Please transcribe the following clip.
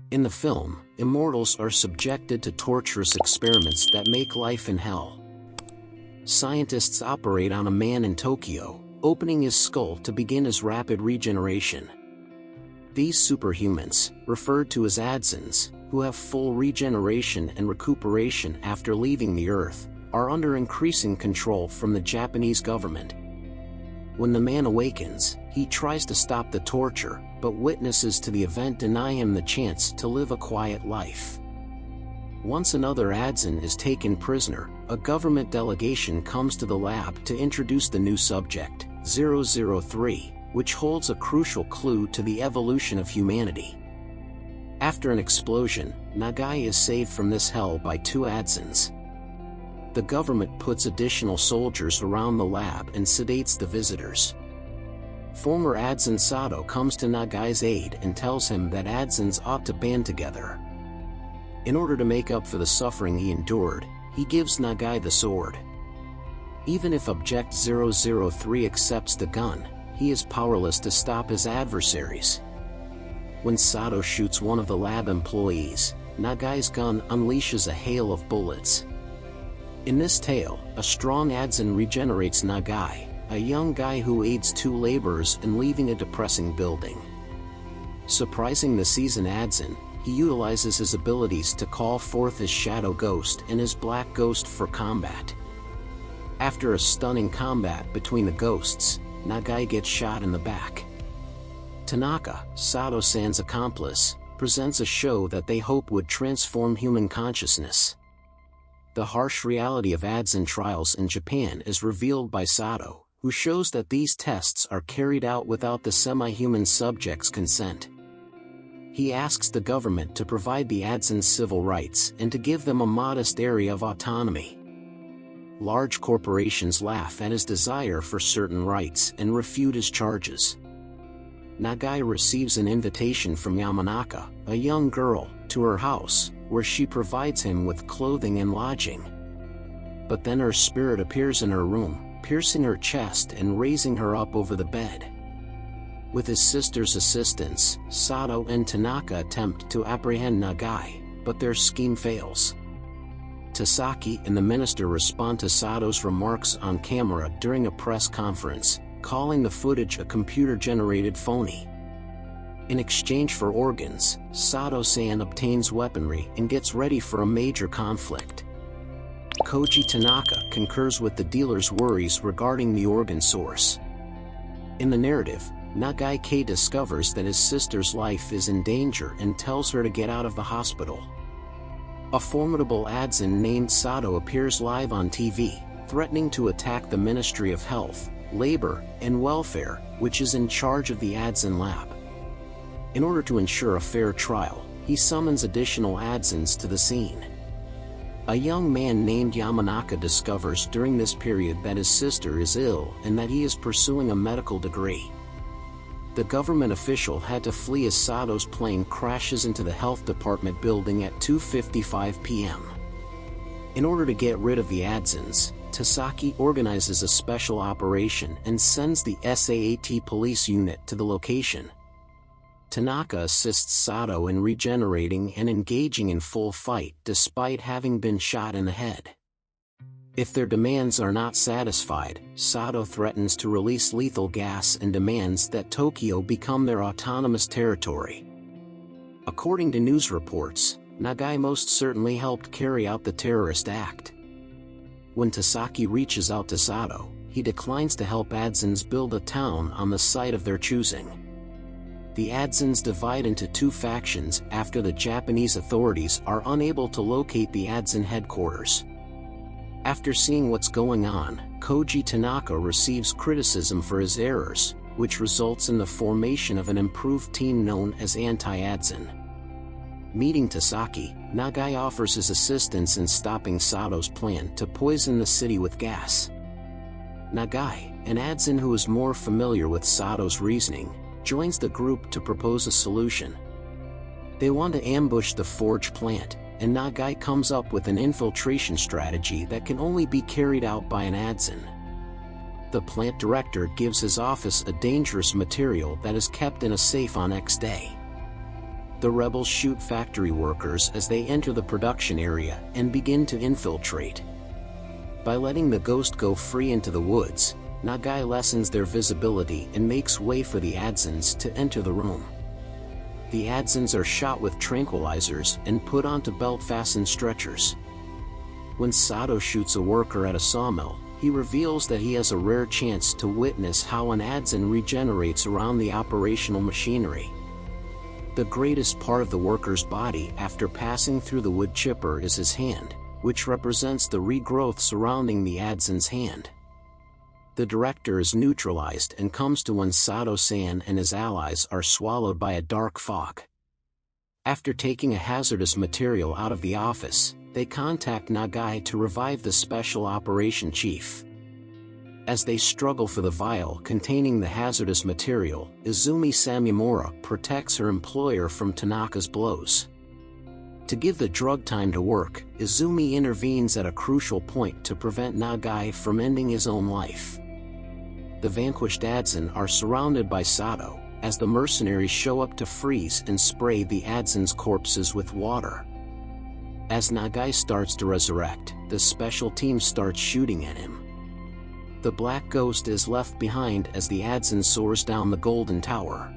In the film, immortals are subjected to torturous experiments that make life in hell. Scientists operate on a man in Tokyo, opening his skull to begin his rapid regeneration. These superhumans, referred to as Adzins, who have full regeneration and recuperation after leaving the Earth, are under increasing control from the Japanese government. When the man awakens, he tries to stop the torture, but witnesses to the event deny him the chance to live a quiet life. Once another Adzin is taken prisoner, a government delegation comes to the lab to introduce the new subject, 003, which holds a crucial clue to the evolution of humanity. After an explosion, Nagai is saved from this hell by two Adzins. The government puts additional soldiers around the lab and sedates the visitors. Former Adzin Sato comes to Nagai's aid and tells him that Adzins ought to band together. In order to make up for the suffering he endured, he gives Nagai the sword. Even if Object 003 accepts the gun, he is powerless to stop his adversaries. When Sato shoots one of the lab employees, Nagai's gun unleashes a hail of bullets. In this tale, a strong Adzin regenerates Nagai, a young guy who aids two laborers in leaving a depressing building. Surprising the seasoned Adzin, he utilizes his abilities to call forth his shadow ghost and his black ghost for combat. After a stunning combat between the ghosts, Nagai gets shot in the back. Tanaka, Sato-san's accomplice, presents a show that they hope would transform human consciousness. The harsh reality of Adzin trials in Japan is revealed by Sato, who shows that these tests are carried out without the semi-human subject's consent. He asks the government to provide the Adzins civil rights and to give them a modest area of autonomy. Large corporations laugh at his desire for certain rights and refute his charges. Nagai receives an invitation from Yamanaka, a young girl, to her house, where she provides him with clothing and lodging. But then her spirit appears in her room, piercing her chest and raising her up over the bed. With his sister's assistance, Sato and Tanaka attempt to apprehend Nagai, but their scheme fails. Tasaki and the minister respond to Sato's remarks on camera during a press conference, calling the footage a computer-generated phony. In exchange for organs, Sato-san obtains weaponry and gets ready for a major conflict. Koji Tanaka concurs with the dealer's worries regarding the organ source. In the narrative, Nagai K discovers that his sister's life is in danger and tells her to get out of the hospital. A formidable Adzin named Sato appears live on TV, threatening to attack the Ministry of Health, Labor, and Welfare, which is in charge of the Adzin lab. In order to ensure a fair trial, he summons additional Adzins to the scene. A young man named Yamanaka discovers during this period that his sister is ill and that he is pursuing a medical degree. The government official had to flee as Sato's plane crashes into the health department building at 2:55 p.m. In order to get rid of the Adzins, Tasaki organizes a special operation and sends the SAAT police unit to the location. Tanaka assists Sato in regenerating and engaging in full fight despite having been shot in the head. If their demands are not satisfied, Sato threatens to release lethal gas and demands that Tokyo become their autonomous territory. According to news reports, Nagai most certainly helped carry out the terrorist act. When Tasaki reaches out to Sato, he declines to help Adzins build a town on the site of their choosing. The Adzins divide into two factions after the Japanese authorities are unable to locate the Adzin headquarters. After seeing what's going on, Koji Tanaka receives criticism for his errors, which results in the formation of an improved team known as Anti-Adzin. Meeting Tasaki, Nagai offers his assistance in stopping Sato's plan to poison the city with gas. Nagai, an Adzin who is more familiar with Sato's reasoning, joins the group to propose a solution. They want to ambush the forge plant, and Nagai comes up with an infiltration strategy that can only be carried out by an Adzin. The plant director gives his office a dangerous material that is kept in a safe on X day. The rebels shoot factory workers as they enter the production area and begin to infiltrate. By letting the ghost go free into the woods, Nagai lessens their visibility and makes way for the Adzins to enter the room. The Adzins are shot with tranquilizers and put onto belt-fastened stretchers. When Sato shoots a worker at a sawmill, he reveals that he has a rare chance to witness how an Adzin regenerates around the operational machinery. The greatest part of the worker's body after passing through the wood chipper is his hand, which represents the regrowth surrounding the Adzin's hand. The director is neutralized and comes to when Sato-san and his allies are swallowed by a dark fog. After taking a hazardous material out of the office, they contact Nagai to revive the Special Operation Chief. As they struggle for the vial containing the hazardous material, Izumi Samimura protects her employer from Tanaka's blows. To give the drug time to work, Izumi intervenes at a crucial point to prevent Nagai from ending his own life. The vanquished Adzin are surrounded by Sato, as the mercenaries show up to freeze and spray the Adzin's corpses with water. As Nagai starts to resurrect, the special team starts shooting at him. The Black Ghost is left behind as the Adzin soars down the Golden Tower.